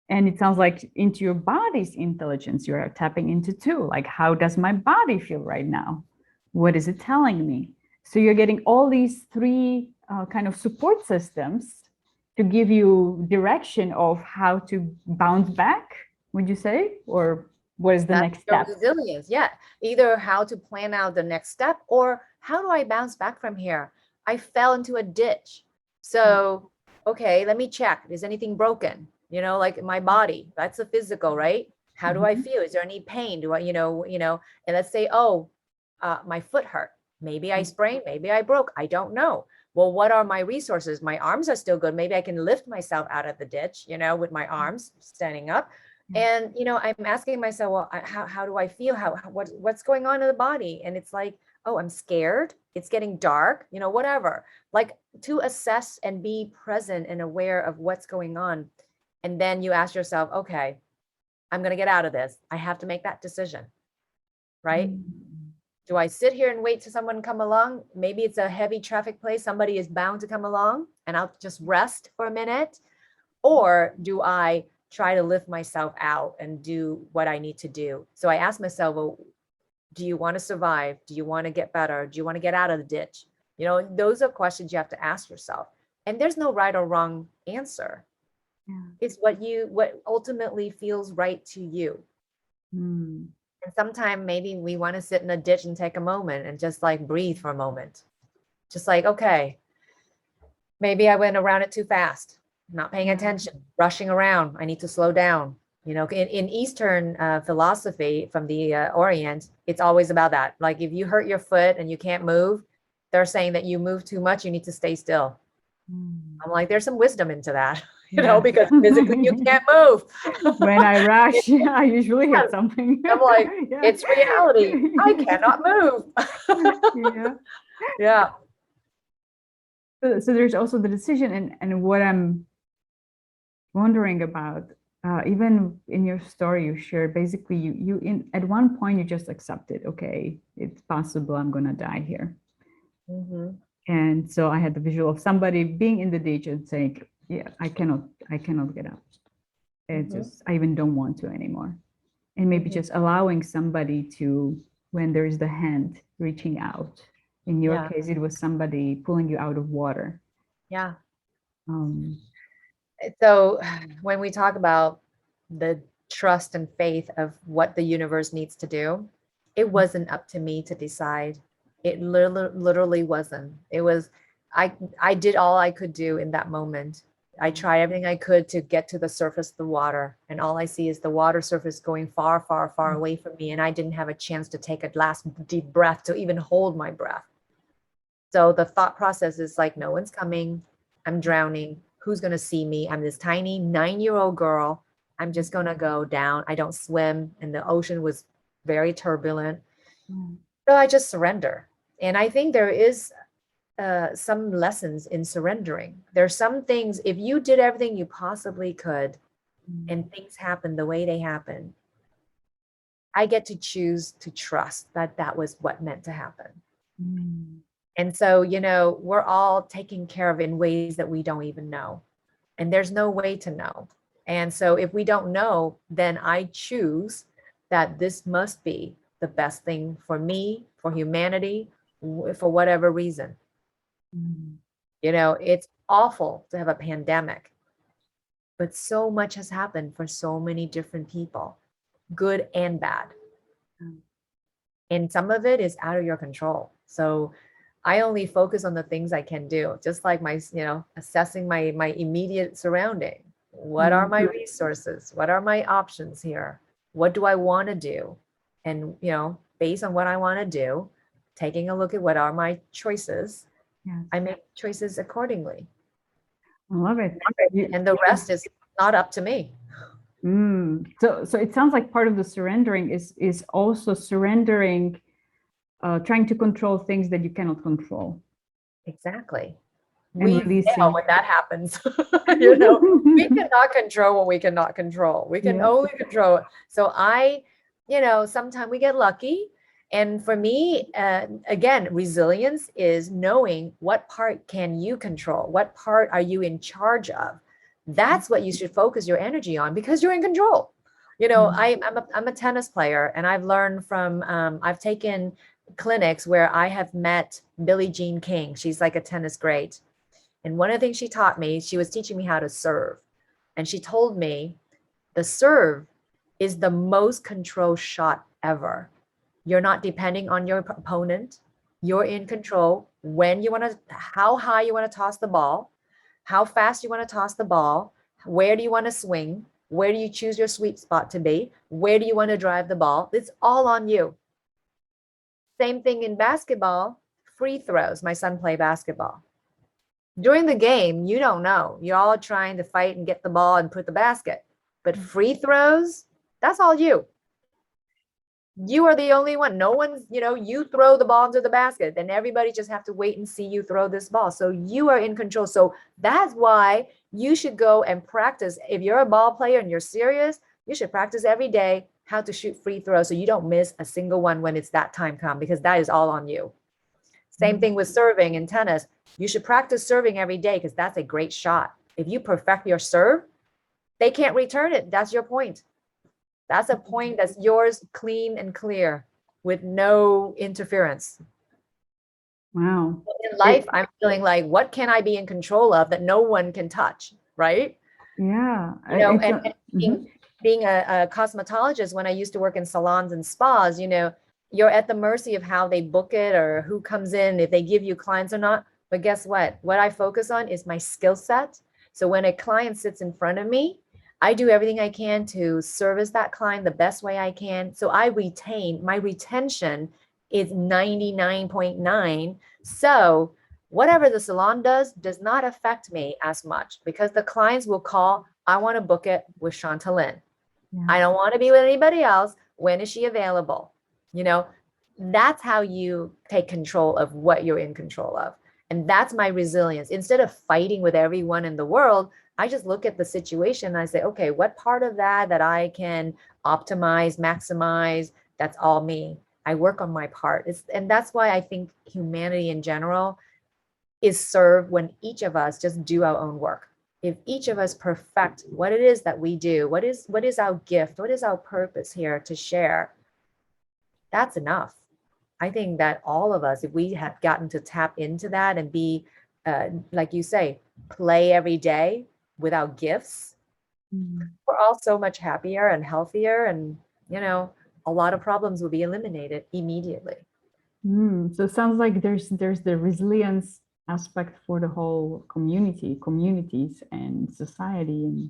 And it sounds like into your body's intelligence, you're tapping into too. Like, how does my body feel right now? What is it telling me? So you're getting all these three kind of support systems to give you direction of how to bounce back, would you say? Or what is the That's next your step? resilience. Yeah. Either how to plan out the next step or how do I bounce back from here? I fell into a ditch. So, okay, let me check. Is anything broken? You know, like my body, that's a physical, right? How do I Mhm. feel? Is there any pain? Do I, and let's say, oh, my foot hurt. Maybe I sprained, maybe I broke. I don't know. Well, what are my resources? My arms are still good. Maybe I can lift myself out of the ditch, with my arms standing up. And I'm asking myself, well, how do I feel? What's going on in the body? And it's like, oh, I'm scared. It's getting dark, whatever. Like, to assess and be present and aware of what's going on. And then you ask yourself, okay, I'm going to get out of this. I have to make that decision, right? Mm. Do I sit here and wait till someone come along? Maybe it's a heavy traffic place. Somebody is bound to come along and I'll just rest for a minute. Or do I try to lift myself out and do what I need to do? So I ask myself, well, do you want to survive? Do you want to get better? Do you want to get out of the ditch? Those are questions you have to ask yourself. And there's no right or wrong answer. Yeah. It's what ultimately feels right to you. Mm. And sometimes maybe we want to sit in a ditch and take a moment and just like breathe for a moment. Just like, okay, maybe I went around it too fast, not paying attention, rushing around. I need to slow down. In Eastern philosophy from the Orient, it's always about that. Like, if you hurt your foot and you can't move, they're saying that you move too much, you need to stay still. Mm. I'm like, there's some wisdom into that, Yes. because physically you can't move. When I rush, I usually hit something. I'm like, Yeah. it's reality. I cannot move. Yeah. Yeah. So there's also the decision, and what I'm wondering about, even in your story you shared, basically you in at one point you just accepted, okay, it's possible I'm gonna die here. Mm-hmm. And so I had the visual of somebody being in the ditch and saying, yeah, I cannot get up. It Mm-hmm. just, I even don't want to anymore. And maybe Mm-hmm. just allowing somebody to, when there is the hand reaching out. In your Yeah. case, it was somebody pulling you out of water. Yeah. Um, So when we talk about the trust and faith of what the universe needs to do, it wasn't up to me to decide. It literally wasn't. It was, I did all I could do in that moment. I tried everything I could to get to the surface of the water, and all I see is the water surface going far, far, far away from me, and I didn't have a chance to take a last deep breath to even hold my breath. So the thought process is like, no one's coming. I'm drowning. Who's going to see me? I'm this tiny 9-year-old girl. I'm just going to go down. I don't swim. And the ocean was very turbulent. So I just surrender. And I think there is some lessons in surrendering. There's some things, if you did everything you possibly could and things happen the way they happen, I get to choose to trust that that was what meant to happen. And so, we're all taken care of in ways that we don't even know. And there's no way to know. And so if we don't know, then I choose that this must be the best thing for me, for humanity, for whatever reason. It's awful to have a pandemic, but so much has happened for so many different people, good and bad. And some of it is out of your control. So I only focus on the things I can do, just like my, assessing my immediate surrounding. What are my resources? What are my options here? What do I want to do? And, based on what I want to do, taking a look at what are my choices, I make choices accordingly. I love it. And the rest is not up to me. So it sounds like part of the surrendering is also surrendering, trying to control things that you cannot control. Exactly. And We releasing. fail when that happens. We cannot control what we cannot control. We can only control it. So sometimes we get lucky And for me, again, resilience is knowing what part can you control? What part are you in charge of? That's what you should focus your energy on because you're in control. You know, I'm a tennis player, and I've learned from, I've taken clinics where I have met Billie Jean King. She's like a tennis great. And one of the things she taught me, she was teaching me how to serve. And she told me the serve is the most controlled shot ever. You're not depending on your opponent. You're in control when you want to, how high you want to toss the ball, how fast you want to toss the ball, where do you want to swing, where do you choose your sweet spot to be, where do you want to drive the ball. It's all on you. Same thing in basketball, free throws. My son played basketball. During the game, you don't know. You're all trying to fight and get the ball and put the basket. But free throws, that's all you. You are the only one. No one's, you throw the ball into the basket, then everybody just have to wait and see you throw this ball. So you are in control. So that's why you should go and practice. If you're a ball player and you're serious, you should practice every day how to shoot free throws so you don't miss a single one when it's that time come, because that is all on you. Same thing with serving in tennis. You should practice serving every day because that's a great shot. If you perfect your serve, they can't return it. That's your point. That's a point that's yours, clean and clear, with no interference. Wow. In life, I'm feeling like, what can I be in control of that no one can touch, right? Yeah. And being a cosmetologist, when I used to work in salons and spas, you're at the mercy of how they book it or who comes in, if they give you clients or not. But guess what? What I focus on is my skill set. So when a client sits in front of me, I do everything I can to service that client the best way I can. So I retain, my retention is 99.9. So whatever the salon does not affect me as much because the clients will call, I want to book it with Chantalynn. Yeah. I don't want to be with anybody else. When is she available? That's how you take control of what you're in control of. And that's my resilience. Instead of fighting with everyone in the world, I just look at the situation and I say, okay, what part of that I can optimize, maximize, that's all me. I work on my part. And that's why I think humanity in general is served when each of us just do our own work. If each of us perfect what it is that we do, what is our gift, what is our purpose here to share, that's enough. I think that all of us, if we have gotten to tap into that and be, like you say, play every day with our gifts, we're all so much happier and healthier, and a lot of problems will be eliminated immediately. So it sounds like there's the resilience aspect for the whole communities and society and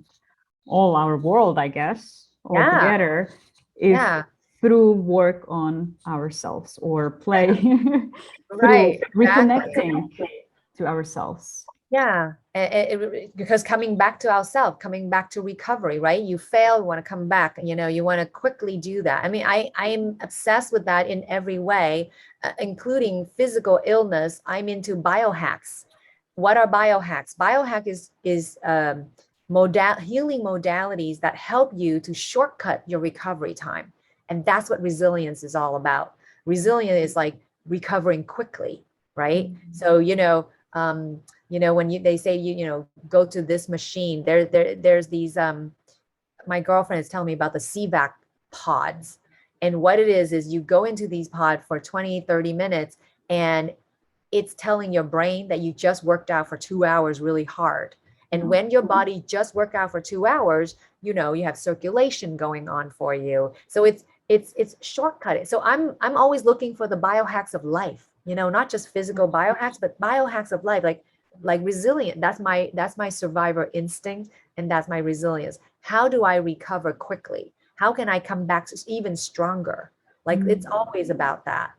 all our world, I guess, all together. Through work on ourselves or play through reconnecting to ourselves. Yeah, because coming back to ourselves, coming back to recovery, right? You fail, you want to come back, you want to quickly do that. I mean, I am obsessed with that in every way, including physical illness. I'm into biohacks. What are biohacks? Biohack is healing modalities that help you to shortcut your recovery time. And that's what resilience is all about. Resilience is like recovering quickly, right? So, when they say, go to this machine, there's these, my girlfriend is telling me about the CVAC pods. And what it is you go into these pods for 20, 30 minutes, and it's telling your brain that you just worked out for 2 hours really hard. And when your body just worked out for 2 hours, you have circulation going on for you. So it's shortcutted. So I'm always looking for the biohacks of life, not just physical biohacks, but biohacks of life, like resilient. That's my survivor instinct, and that's my resilience. How do I recover quickly? How can I come back even stronger? It's always about that.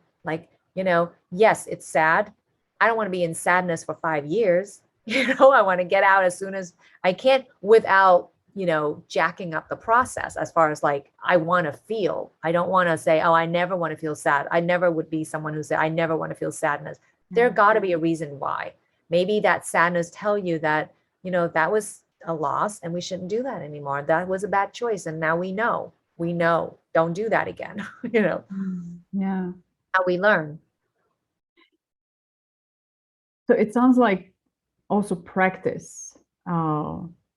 Yes, it's sad. I don't want to be in sadness for 5 years. I want to get out as soon as I can without, jacking up the process as far as I want to feel. I don't want to say, oh, I never want to feel sad. I never would be someone who said, I never want to feel sadness. There got to be a reason why. Maybe that sadness tell you that, that was a loss and we shouldn't do that anymore. That was a bad choice. And now we know, don't do that again, Yeah. how we learn. So it sounds like also practice.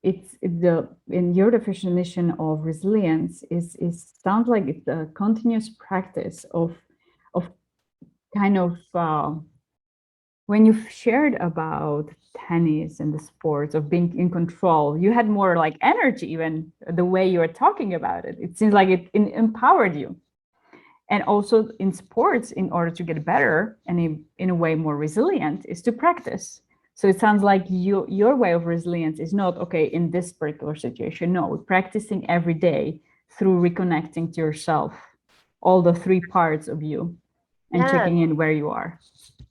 It's the in your definition of resilience is sounds like it's a continuous practice of kind of when you've shared about tennis and the sports of being in control, you had more like energy, even the way you were talking about it. It seems like it empowered you. And also in sports, in order to get better and in a way more resilient, is to practice. So it sounds like your way of resilience is not, okay, in this particular situation. No, practicing every day through reconnecting to yourself, all the three parts of you, and Yes. checking in where you are.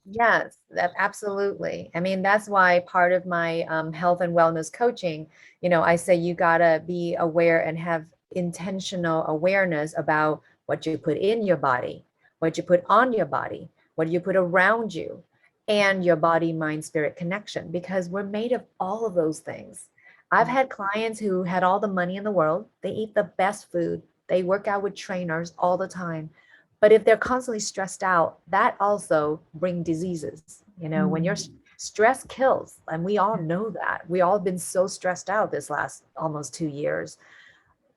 Yes, that absolutely. I mean, that's why part of my health and wellness coaching, I say you gotta be aware and have intentional awareness about what you put in your body, what you put on your body, what you put around you, and your body, mind, spirit connection, because we're made of all of those things. I've had clients who had all the money in the world, they eat the best food, they work out with trainers all the time, but if they're constantly stressed out, that also bring diseases. When you're stress kills, and we all know that. We all been so stressed out this last almost 2 years.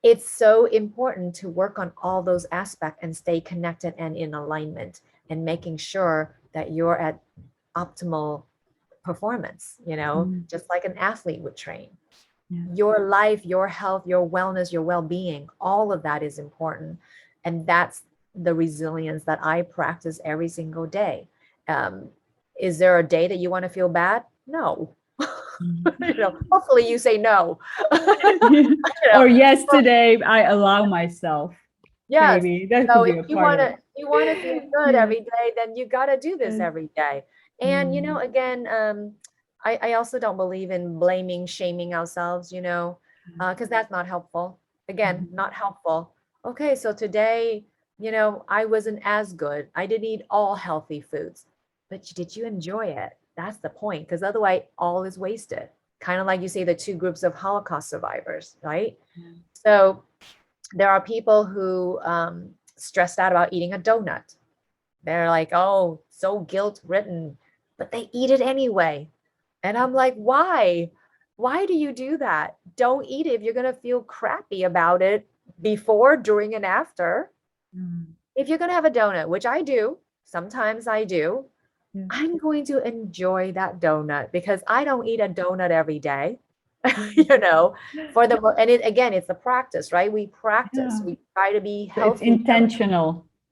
It's so important to work on all those aspects and stay connected and in alignment and making sure that you're at optimal performance, just like an athlete would train. Your life, your health, your wellness, your well-being, all of that is important. And that's the resilience that I practice every single day. Is there a day that you want to feel bad? No. Hopefully you say no. Or yesterday, I allow myself. Yes. Maybe that So could if be a you part want of to it. you want to feel good Yeah. every day, then you got to do this Yeah. every day. And again, I also don't believe in blaming, shaming ourselves, because that's not helpful. Again, not helpful. Okay, so today, I wasn't as good. I didn't eat all healthy foods, but did you enjoy it? That's the point, because otherwise, all is wasted. Kind of like you say, the two groups of Holocaust survivors, right? So there are people who stressed out about eating a donut. They're like, oh, so guilt ridden, but they eat it anyway. And I'm like, why? Why do you do that? Don't eat it if you're going to feel crappy about it before, during, and after. If you're going to have a donut, which I do, sometimes I do, I'm going to enjoy that donut because I don't eat a donut every day. For the and it again, it's a practice, right? We practice, Yeah. we try to be So it's healthy,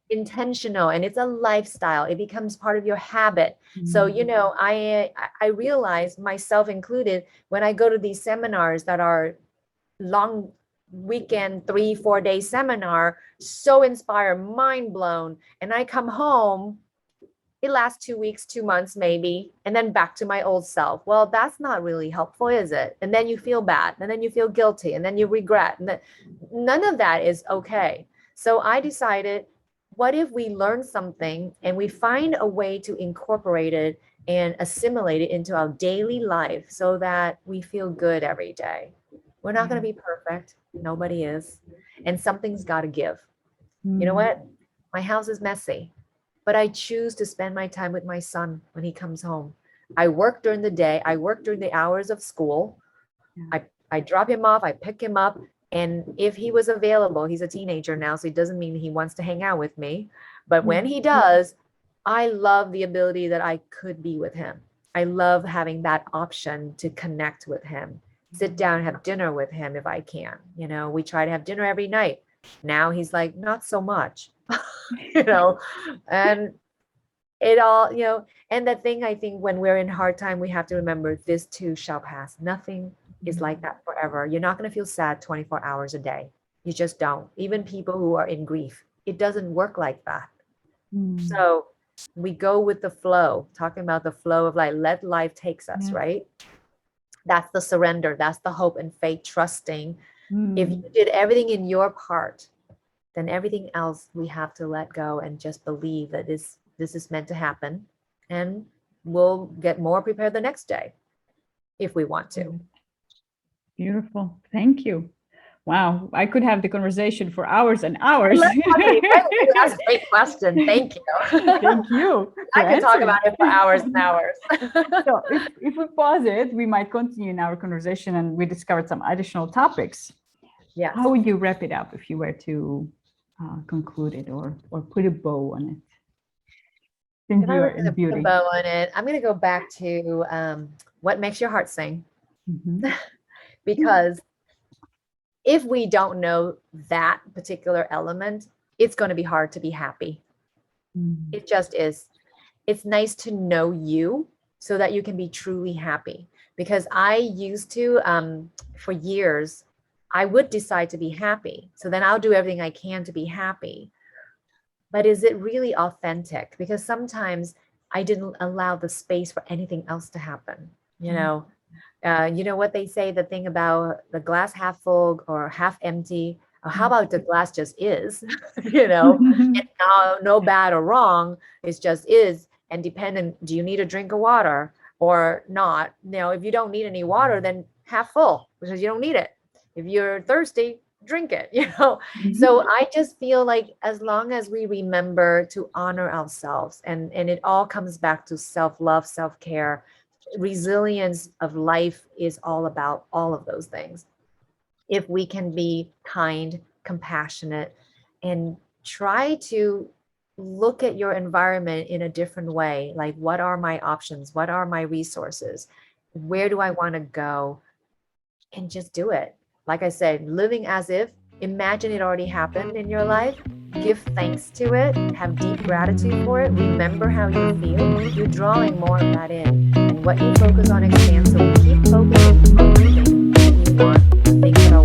intentional. and it's a lifestyle. It becomes part of your habit. So I realize, myself included, when I go to these seminars that are long weekend, 3-4 day seminar, so inspired, mind blown, and I come home, it lasts 2 weeks, 2 months maybe, and then back to my old self. Well, that's not really helpful, is it? And then you feel bad, and then you feel guilty, and then you regret, and none of that is okay. So I decided, what if we learn something and we find a way to incorporate it and assimilate it into our daily life so that we feel good every day? We're not going to be perfect. Nobody is. And something's got to give. You know what? My house is messy, but I choose to spend my time with my son when he comes home. I work during the day. I work during the hours of school. I drop him off. I pick him up. And if he was available, he's a teenager now, so it doesn't mean he wants to hang out with me. But when he does, I love the ability that I could be with him. I love having that option to connect with him, sit down, have dinner with him if I can. We try to have dinner every night. Now he's like, not so much. And it all, and the thing, I think, when we're in hard time, we have to remember, this too shall pass. Nothing is like that forever. You're not going to feel sad 24 hours a day. You just don't. Even people who are in grief, it doesn't work like that. So we go with the flow, talking about the flow of life, let life takes us, right? That's the surrender. That's the hope and faith, trusting. If you did everything in your part, then everything else we have to let go and just believe that this is meant to happen, and we'll get more prepared the next day if we want to. Beautiful. Thank you. Wow, I could have the conversation for hours and I hours. love talking. That's a great question. Thank you. Thank you I for could talk answering. about it for hours and hours. So if we pause it, we might continue in our conversation and we discovered some additional topics. Yes. How would you wrap it up if you were to conclude it or put a bow on it? Since If I you are were in to put a beauty. bow on it, I'm going to go back to what makes your heart sing. Mhm. Because if we don't know that particular element, it's going to be hard to be happy. Mhm. It just is. It's nice to know you so that you can be truly happy. Because I used to, for years, I would decide to be happy. So then I'll do everything I can to be happy. But is it really authentic? Because sometimes I didn't allow the space for anything else to happen. You know what they say, the thing about the glass half full or half empty, or how about the glass just is, and no bad or wrong, it just is. And dependent, do you need a drink of water or not? If you don't need any water, then half full because you don't need it. If you're thirsty, drink it. So I just feel like as long as we remember to honor ourselves, and it all comes back to self-love, self-care. Resilience of life is all about all of those things. If we can be kind, compassionate, and try to look at your environment in a different way, like what are my options? What are my resources? Where do I want to go? And just do it. Like I said, living as if, imagine it already happened in your life. Give thanks to it, have deep gratitude for it, remember how you feel. You're drawing more of that in. And what you focus on expands. So keep focusing on the things that you want, the things that are